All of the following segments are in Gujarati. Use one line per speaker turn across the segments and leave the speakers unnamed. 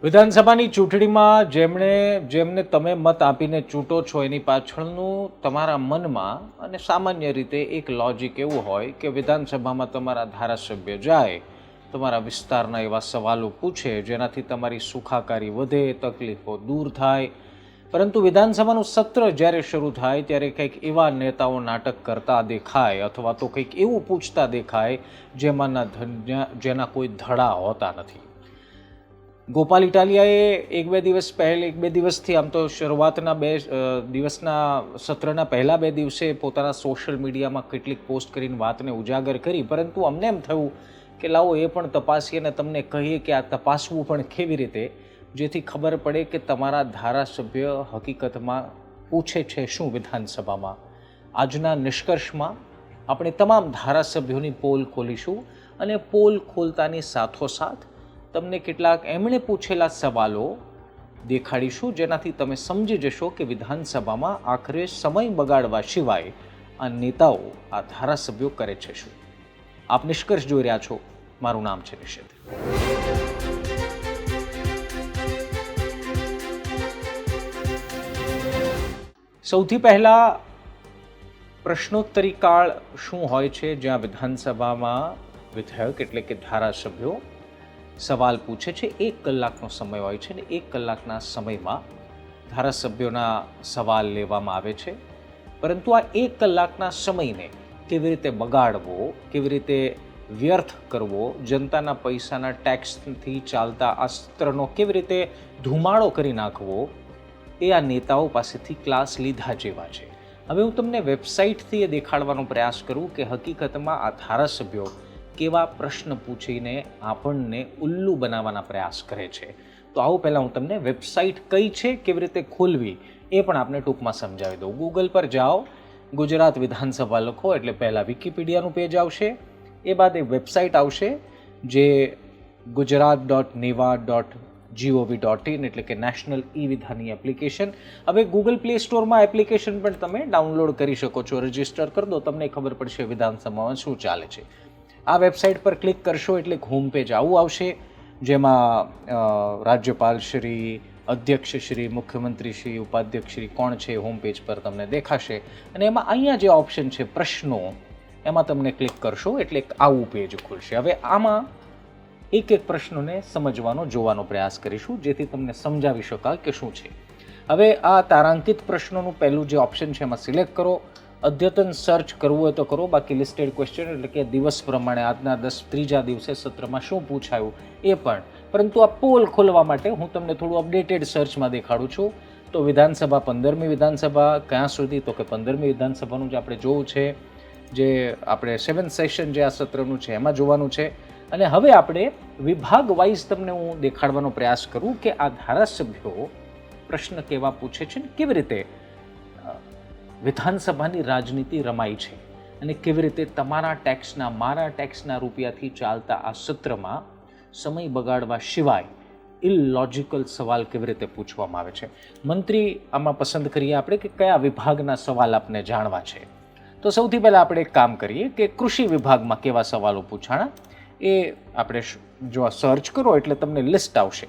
વિધાનસભાની ચૂંટણીમાં જેમને તમે મત આપીને ચૂંટો છો એની પાછળનું તમારા મનમાં અને સામાન્ય રીતે એક લોજિક એવું હોય કે વિધાનસભામાં તમારા ધારાસભ્ય જાય, તમારા વિસ્તારના એવા સવાલો પૂછે જેનાથી તમારી સુખાકારી વધે, તકલીફો દૂર થાય. પરંતુ વિધાનસભાનું સત્ર જ્યારે શરૂ થાય ત્યારે કંઈક એવા નેતાઓ નાટક કરતા દેખાય અથવા તો કંઈક એવું પૂછતા દેખાય જેના કોઈ ધડા હોતા નથી. ગોપાલ ઇટાલિયાએ એક બે દિવસથી આમ તો શરૂઆતના દિવસના સત્રના પહેલા 2 દિવસે પોતાના સોશિયલ મીડિયામાં કેટલીક પોસ્ટ કરીને વાતને ઉજાગર કરી, પરંતુ અમને એમ થયું કે લાવો એ પણ તપાસીએ અને તમને કહીએ કે આ તપાસવું પણ કેવી રીતે, જેથી ખબર પડે કે તમારા ધારાસભ્ય હકીકતમાં પૂછે છે શું વિધાનસભામાં. આજના નિષ્કર્ષમાં આપણે તમામ ધારાસભ્યોની પોલ ખોલીશું અને પોલ ખોલતાની સાથોસાથ તમને કેટલાક એમણે પૂછેલા સવાલો દેખાડીશું, જેનાથી તમે સમજી જશો કે વિધાનસભામાં આખરે સમય બગાડવા સિવાય આ નેતાઓ, આ ધારાસભ્યો કરે છે શું. આપ નિષ્કર્ષ જોઈ રહ્યા છો. મારું નામ છે નિશિત. સૌથી પહેલા પ્રશ્નોત્તરી કાળ શું હોય છે, જ્યાં વિધાનસભામાં વિધાયક એટલે કે ધારાસભ્યો સવાલ પૂછે છે. 1 કલાકનો સમય હોય છે અને 1 કલાકના સમયમાં ધારાસભ્યોના સવાલ લેવામાં આવે છે. પરંતુ આ 1 કલાકના સમયને કેવી રીતે બગાડવો, કેવી રીતે વ્યર્થ કરવો, જનતાના પૈસાના ટેક્સથી ચાલતા આ સત્રનો કેવી રીતે ધુમાડો કરી નાખવો, એ આ નેતાઓ પાસેથી ક્લાસ લીધા જેવા છે. હવે હું તમને વેબસાઇટથી એ દેખાડવાનો પ્રયાસ કરું કે હકીકતમાં આ ધારાસભ્યો કેવા પ્રશ્ન પૂછીને આપણને ઉલ્લુ બનાવવાના પ્રયાસ કરે છે. તો આવું પહેલાં હું તમને વેબસાઇટ કઈ છે, કેવી રીતે ખોલવી એ પણ આપને ટૂંકમાં સમજાવી દઉં. ગૂગલ પર જાઓ, ગુજરાત વિધાનસભા લખો એટલે પહેલાં વિકીપીડિયાનું પેજ આવશે. એ બાદ એક વેબસાઇટ આવશે જે gujarat.neva.gov.in એટલે કે નેશનલ ઈ વિધાનની એપ્લિકેશન. હવે ગૂગલ પ્લે સ્ટોરમાં એપ્લિકેશન પણ તમે ડાઉનલોડ કરી શકો છો. રજિસ્ટર કરી દો, તમને ખબર પડશે વિધાનસભામાં શું ચાલે છે. આ વેબસાઇટ પર ક્લિક કરશો એટલે હોમ પેજ આવું આવશે, જેમાં રાજ્યપાલ શ્રી, અધ્યક્ષ શ્રી, મુખ્યમંત્રી શ્રી, ઉપાધ્યક્ષ શ્રી કોણ છે હોમ પેજ પર તમને દેખાશે. અને એમાં અહીંયા જે ઓપ્શન છે પ્રશ્નો, એમાં તમને ક્લિક કરશો એટલે આવું પેજ ખુલશે. હવે આમાં એક પ્રશ્નોને સમજવાનો, જોવાનો પ્રયાસ કરીશું, જેથી તમને સમજાવી શકાય કે શું છે. હવે આ તારાંકિત પ્રશ્નોનું પહેલું જે ઓપ્શન છે એમાં સિલેક્ટ કરો. અદ્યતન સર્ચ કરવું હોય તો કરો, બાકી લિસ્ટેડ ક્વેશ્ચન એટલે કે દિવસ પ્રમાણે આજના ત્રીજા દિવસે સત્રમાં શું પૂછાયું એ પણ. પરંતુ આ પોલ ખોલવા માટે હું તમને થોડું અપડેટેડ સર્ચમાં દેખાડું છું. તો વિધાનસભા 15મી વિધાનસભા ક્યાં સુધી, તો કે 15મી વિધાનસભાનું જે આપણે જોવું છે, જે આપણે 7th સેશન જે આ સત્રનું છે એમાં જોવાનું છે. અને હવે આપણે વિભાગ વાઇઝ તમને હું દેખાડવાનો પ્રયાસ કરું કે આ ધારાસભ્યો પ્રશ્ન કેવા પૂછે છે ને કેવી રીતે વિધાનસભાની રાજનીતિ રમાય છે અને કેવી રીતે તમારા ટેક્સના, મારા ટેક્સના રૂપિયાથી ચાલતા આ સત્રમાં સમય બગાડવા સિવાય ઇલોજિકલ સવાલ કેવી રીતે પૂછવામાં આવે છે. મંત્રી આમાં પસંદ કરીએ આપણે કે કયા વિભાગના સવાલ આપને જાણવા છે. તો સૌથી પહેલાં આપણે એક કામ કરીએ કે કૃષિ વિભાગમાં કેવા સવાલો પૂછાણા એ આપણે જો સર્ચ કરો એટલે તમને લિસ્ટ આવશે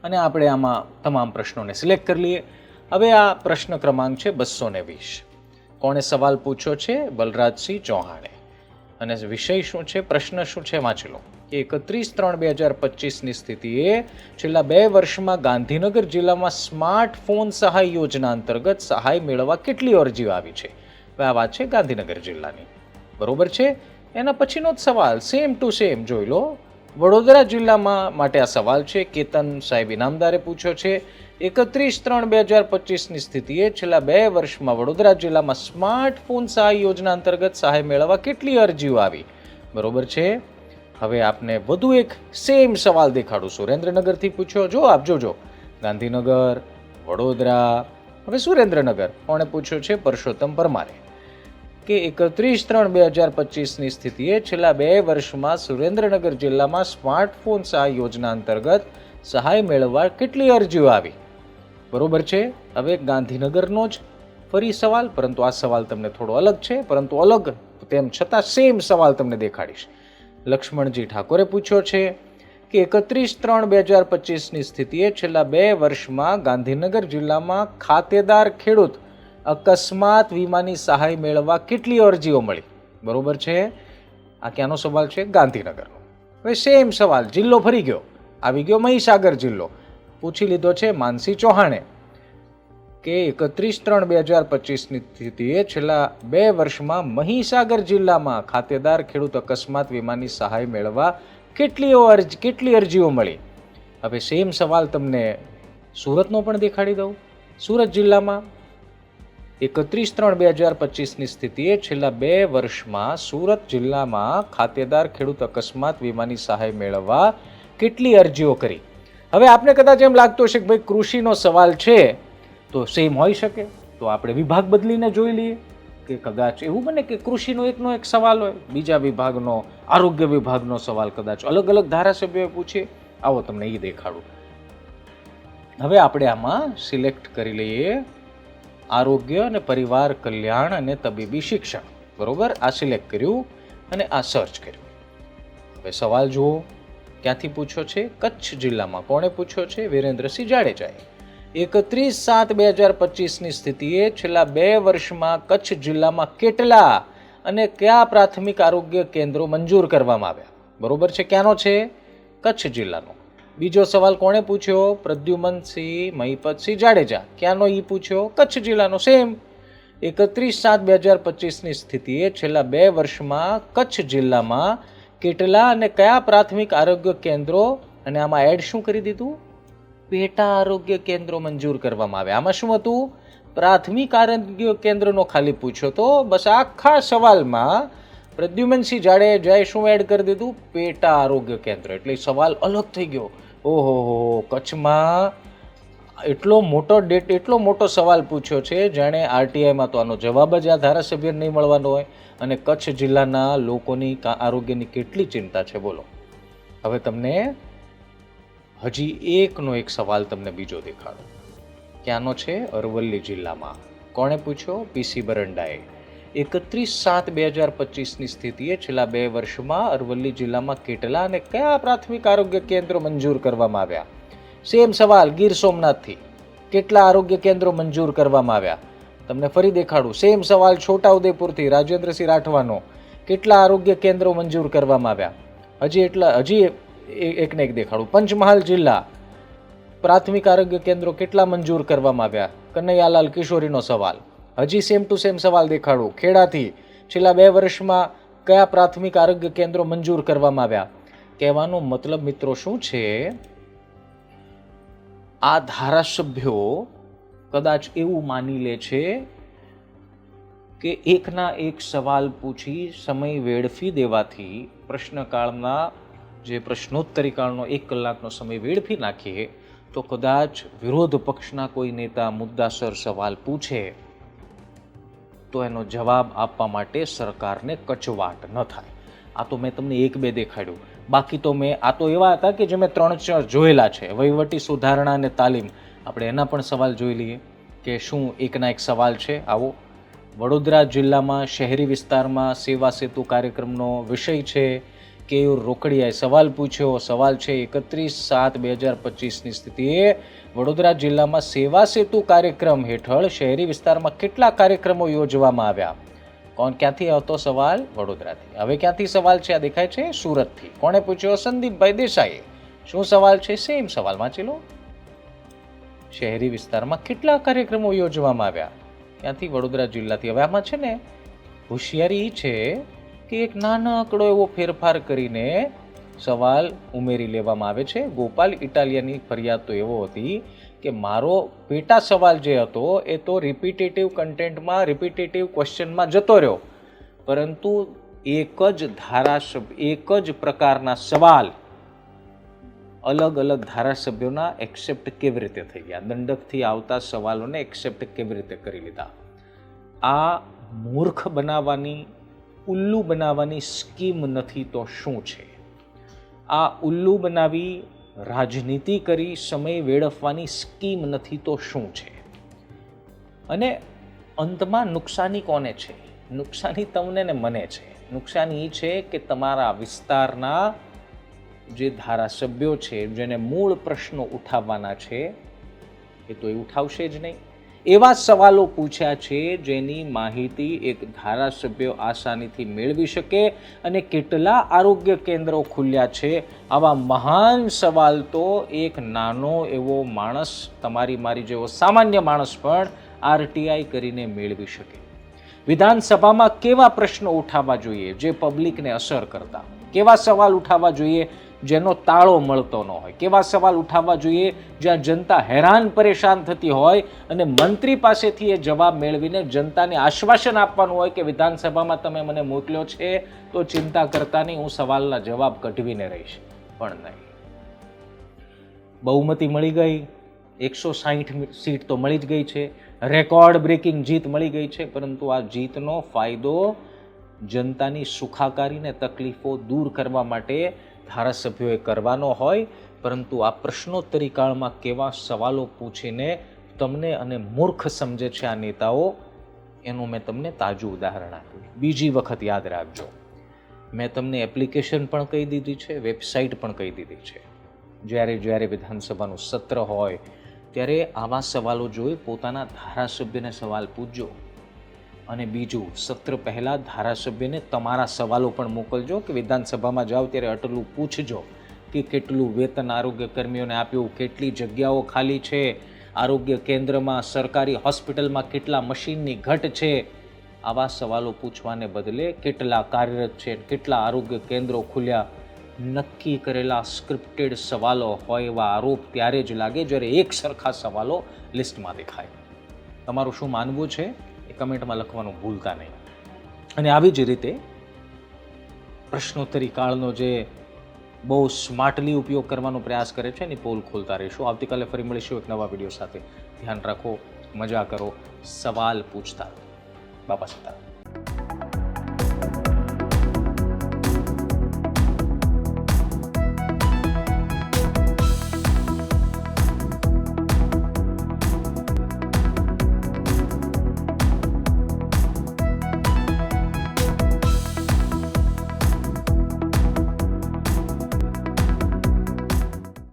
અને આપણે આમાં તમામ પ્રશ્નોને સિલેક્ટ કરી લઈએ. હવે આ પ્રશ્ન ક્રમાંક છે 220. કોણે સવાલ પૂછ્યો છે? બલરાજસિંહ ચૌહાણે. અને વિષય શું છે, પ્રશ્ન શું છે વાંચી લો. 31/3/2025ની સ્થિતિએ છેલ્લા 2 વર્ષમાં ગાંધીનગર જિલ્લામાં સ્માર્ટફોન સહાય યોજના અંતર્ગત સહાય મેળવવા કેટલી અરજીઓ આવી છે? આ વાત છે ગાંધીનગર જિલ્લાની, બરોબર છે. એના પછીનો જ સવાલ સેમ ટુ સેમ જોઈ લો. વડોદરા જિલ્લામાં માટે આ સવાલ છે, કેતન સાહેબ ઇનામદારે પૂછ્યો છે. 31/3/2025ની સ્થિતિએ છેલ્લા 2 વર્ષમાં વડોદરા જિલ્લામાં સ્માર્ટફોન સહાય યોજના અંતર્ગત સહાય મેળવવા કેટલી અરજીઓ આવી? બરોબર છે. હવે આપને વધુ એક સેમ સવાલ દેખાડું. સુરેન્દ્રનગરથી પૂછ્યો, જો આપ જોજો, ગાંધીનગર, વડોદરા. હવે સુરેન્દ્રનગર કોણે પૂછ્યો છે? પરસોત્તમ પરમારે. કે 31/3/2025ની સ્થિતિએ છેલ્લા 2 વર્ષમાં સુરેન્દ્રનગર જિલ્લામાં સ્માર્ટફોન સહાય યોજના અંતર્ગત સહાય મેળવવા કેટલી અરજીઓ આવી? બરોબર છે. હવે ગાંધીનગરનો જ ફરી સવાલ, પરંતુ આ સવાલ તમને થોડો અલગ છે, પરંતુ અલગ તેમ છતાં સેમ સવાલ તમને દેખાડીશ. લક્ષ્મણજી ઠાકોરે પૂછ્યો છે કે 31/3/2025ની સ્થિતિએ છેલ્લા 2 વર્ષમાં ગાંધીનગર જિલ્લામાં ખાતેદાર ખેડૂત અકસ્માત વીમાની સહાય મેળવવા કેટલી અરજીઓ મળી? બરોબર છે. આ ક્યાંનો સવાલ છે? ગાંધીનગરનો. હવે સેમ સવાલ, જિલ્લો ફરી ગયો, આવી ગયો મહીસાગર જિલ્લો. પૂછી લીધો છે માનસી ચૌહાણે કે 31/3/2025ની સ્થિતિએ છેલ્લા 2 વર્ષમાં મહીસાગર જિલ્લામાં ખાતેદાર ખેડૂત અકસ્માત વીમાની સહાય મેળવવા કેટલી અરજીઓ મળી? હવે સેમ સવાલ તમને સુરતનો પણ દેખાડી દઉં. સુરત જિલ્લામાં 31/3/2025ની સ્થિતિએ છેલ્લા 2 વર્ષમાં સુરત જિલ્લામાં ખાતેદાર ખેડૂત અકસ્માત વીમાની સહાય મેળવવા કેટલી અરજીઓ કરી? હવે આપને કદાચ એમ લાગતું હશે કે ભાઈ કૃષિનો સવાલ છે તો સેમ હોઈ શકે, તો આપણે વિભાગ બદલીને જોઈ લઈએ કે કદાચ એવું બને કે કૃષિનો એકનો એક સવાલ હોય, બીજા વિભાગનો, આરોગ્ય વિભાગનો સવાલ કદાચ અલગ અલગ ધારાસભ્યોએ પૂછે. આવો તમને એ દેખાડું. હવે આપણે આમાં સિલેક્ટ કરી લઈએ આરોગ્ય અને પરિવાર કલ્યાણ અને તબીબી શિક્ષણ. બરોબર, આ સિલેક્ટ કર્યું અને આ સર્ચ કર્યું. હવે સવાલ જુઓ, ક્યાંથી પૂછ્યો છે? કચ્છ જિલ્લામાં. કોણે પૂછ્યો છે? વિરેન્દ્રસિંહ જાડેજાએ. 31/7/2025ની સ્થિતિએ છેલ્લા 2 વર્ષમાં કચ્છ જિલ્લામાં કેટલા અને કયા પ્રાથમિક આરોગ્ય કેન્દ્રો મંજૂર કરવામાં આવ્યા? બરોબર છે, ક્યાંનો છે? કચ્છ જિલ્લાનો. બીજો સવાલ કોણે પૂછ્યો? પ્રદ્યુમનસિંહ મહિપતસિંહ જાડેજા. ક્યાંનો ઈ પૂછ્યો? કચ્છ જિલ્લાનો. સેમ 31/7/2025ની સ્થિતિએ છેલ્લા 2 વર્ષમાં કચ્છ જિલ્લામાં કેટલા અને કયા પ્રાથમિક આરોગ્ય કેન્દ્રો, અને આમાં એડ શું કરી દીધું? પેટા આરોગ્ય કેન્દ્રો મંજૂર કરવામાં આવ્યા. આમાં શું હતું? પ્રાથમિક આરોગ્ય કેન્દ્રનો ખાલી પૂછ્યો તો બસ આખા સવાલમાં પ્રદ્યુમનસિંહ જાડેજાએ શું એડ કરી દીધું? પેટા આરોગ્ય કેન્દ્ર. એટલે સવાલ અલગ થઈ ગયો. ઓહો, કચ્છમાં એટલો મોટો સવાલ પૂછ્યો છે, જાણે આરટીઆઈમાં તો આનો જવાબ જ આ ધારાસભ્યને નહીં મળવાનો હોય. અને કચ્છ જિલ્લાના લોકોની આરોગ્યની કેટલી ચિંતા છે, બોલો. હવે તમને હજી એકનો એક સવાલ તમને બીજો દેખાડો. ક્યાંનો છે? અરવલ્લી જિલ્લામાં. કોણે પૂછ્યો? પીસી બરંડાએ. 31/7/2025ની સ્થિતિએ છેલ્લા 2 વર્ષમાં અરવલ્લી જિલ્લામાં કેટલા અને કયા પ્રાથમિક આરોગ્ય કેન્દ્રો મંજૂર કરવામાં આવ્યા? સેમ સવાલ ગીર સોમનાથથી. કેટલા આરોગ્ય કેન્દ્રો મંજૂર કરવામાં આવ્યા? તમને ફરી દેખાડું. સેમ સવાલ છોટાઉદેપુરથી રાજેન્દ્રસિંહ રાઠવાનો. કેટલા આરોગ્ય કેન્દ્રો મંજૂર કરવામાં આવ્યા? હજી એકને એક દેખાડું. પંચમહાલ જિલ્લા પ્રાથમિક આરોગ્ય કેન્દ્રો કેટલા મંજૂર કરવામાં આવ્યા? કનૈયાલાલ કિશોરીનો સવાલ. હજી સેમ ટુ સેમ સવાલ દેખાડું. ખેડાથી છેલ્લા 2 વર્ષમાં કયા પ્રાથમિક આરોગ્ય કેન્દ્રો મંજૂર કરવામાં આવ્યા? કહેવાનો મતલબ મિત્રો શું છે? આ ધારાસભ્યો કદાચ એવું માની લે છે કે એકના એક સવાલ પૂછી સમય વેડફી દેવાથી, પ્રશ્નકાળના જે પ્રશ્નોત્તરીકાળનો 1 કલાકનો સમય વેડફી નાખીએ તો કદાચ વિરોધ પક્ષના કોઈ નેતા મુદ્દાસર સવાલ પૂછે તો એનો જવાબ આપવા માટે સરકારને કચવાટ ન થાય. આ તો મેં તમને 1-2 દેખાડ્યું. બાકી તો આ તો એવા હતા કે જે મેં 3-4 જોયેલા છે. વહીવટી સુધારણા અને તાલીમ, આપણે એના પણ સવાલ જોઈ લઈએ કે શું એકના એક સવાલ છે. આવો, વડોદરા જિલ્લામાં શહેરી વિસ્તારમાં સેવા સેતુ કાર્યક્રમનો વિષય છે. કેયુર રોકડિયાએ સવાલ પૂછ્યો. સવાલ છે 31/7/2025ની સ્થિતિએ વડોદરા જિલ્લામાં સેવા સેતુ કાર્યક્રમ હેઠળ શહેરી વિસ્તારમાં કેટલા કાર્યક્રમો યોજવામાં આવ્યા? ક્યાંથી હતો સવાલ? વડોદરાથી. હવે ક્યાંથી સવાલ છે? આ દેખાય છે સુરતથી. કોણે પૂછ્યો? સંદીપભાઈ દેસાઈએ. શું સવાલ છે? સેમ સવાલ વાંચી લો. શહેરી વિસ્તારમાં કેટલા કાર્યક્રમો યોજવામાં આવ્યા? ક્યાંથી? વડોદરા જિલ્લાથી. હવે આમાં છે ને હોશિયારી છે કે એક નાનકડો એવો ફેરફાર કરીને સવાલ ઉમેરી લેવામાં આવે છે. ગોપાલ ઇટાલિયાની ફરિયાદ તો એવો હતી કે મારો પેટા સવાલ જે હતો એ તો રિપીટેટિવ કન્ટેન્ટમાં, રિપીટેટિવ ક્વેશ્ચનમાં જતો રહ્યો, પરંતુ એક જ પ્રકારના સવાલ અલગ અલગ ધારાસભ્યોના એક્સેપ્ટ કેવી રીતે થઈ ગયા? દંડકથી આવતા સવાલોને એક્સેપ્ટ કેવી રીતે કરી લીધા? આ મૂર્ખ બનાવવાની, ઉલ્લુ બનાવવાની સ્કીમ નથી તો શું છે? આ ઉલ્લુ બનાવી રાજનીતિ કરી સમય વેડફવાની સ્કીમ નથી તો શું છે? અને અંતમાં નુકસાની કોને છે? નુકસાની તમને ને મને છે. નુકસાની એ છે કે તમારા વિસ્તારના જે ધારાસભ્યો છે જેને મૂળ પ્રશ્નો ઉઠાવવાના છે એ તો એ ઉઠાવશે જ નહીં. એવા સવાલો પૂછ્યા છે જેની માહિતી એક ધારાસભ્ય આસાનીથી મેળવી શકે અને કેટલા આરોગ્ય કેન્દ્રો ખુલ્યા છે, આવા મહાન સવાલ તો એક નાનો એવો માણસ, તમારી મારી જેવો સામાન્ય માણસ પણ આરટીઆઈ કરીને મેળવી શકે. વિધાનસભામાં કેવા પ્રશ્નો ઉઠાવવા જોઈએ જે પબ્લિકને અસર કરતા, કેવા સવાલ ઉઠાવવા જોઈએ જેનો તાળો મળતો ન હોય, કેવા સવાલ ઉઠાવવા જોઈએ જ્યાં જનતા હેરાન પરેશાન થતી હોય અને મંત્રી પાસેથી એ જવાબ મેળવીને જનતાને આશ્વાસન આપવાનું હોય કે વિધાનસભામાં તમે મને મોકલ્યો છે તો ચિંતા કરતા નહીં, હું સવાલના જવાબ કઢવીને રહીશ. પણ નહીં, બહુમતી મળી ગઈ, 160 સીટ તો મળી જ ગઈ છે, રેકોર્ડ બ્રેકિંગ જીત મળી ગઈ છે, પરંતુ આ જીતનો ફાયદો જનતાની સુખાકારીને તકલીફો દૂર કરવા માટે ધારાસભ્યોએ કરવાનો હોય. પરંતુ આ પ્રશ્નોત્તરી કાળમાં કેવા સવાલો પૂછીને તમને અને મૂર્ખ સમજે છે આ નેતાઓ, એનું મેં તમને તાજું ઉદાહરણ આપ્યું. બીજી વખત યાદ રાખજો, મેં તમને એપ્લિકેશન પણ કહી દીધી છે, વેબસાઇટ પણ કહી દીધી છે. જ્યારે વિધાનસભાનું સત્ર હોય ત્યારે આવા સવાલો જોઈ પોતાના ધારાસભ્યને સવાલ પૂછજો. અને બીજું, સત્ર પહેલાં ધારાસભ્યને તમારા સવાલો પણ મોકલજો કે વિધાનસભામાં જાઓ ત્યારે આટલું પૂછજો કે કેટલું વેતન આરોગ્ય કર્મીઓને આપ્યું, કેટલી જગ્યાઓ ખાલી છે, આરોગ્ય કેન્દ્રમાં, સરકારી હોસ્પિટલમાં કેટલા મશીનની ઘટ છે. આવા સવાલો પૂછવાને બદલે કેટલા કાર્યરત છે, કેટલા આરોગ્ય કેન્દ્રો ખુલ્યા, નક્કી કરેલા સ્ક્રિપ્ટેડ સવાલો હોય એવા આરોપ ત્યારે જ લાગે જ્યારે એક સરખા સવાલો લિસ્ટમાં દેખાય. તમારું શું માનવું છે એ કમેન્ટમાં લખવાનું ભૂલતા નહીં. અને આવી જ રીતે પ્રશ્નોત્તરી કાળનો જે બહુ સ્માર્ટલી ઉપયોગ કરવાનો પ્રયાસ કરે છે એની પોલ ખોલતા રહીશું. આવતીકાલે ફરી મળીશું એક નવા વિડીયો સાથે. ધ્યાન રાખો, મજા કરો, સવાલ પૂછતા. બાપા સીતારામ.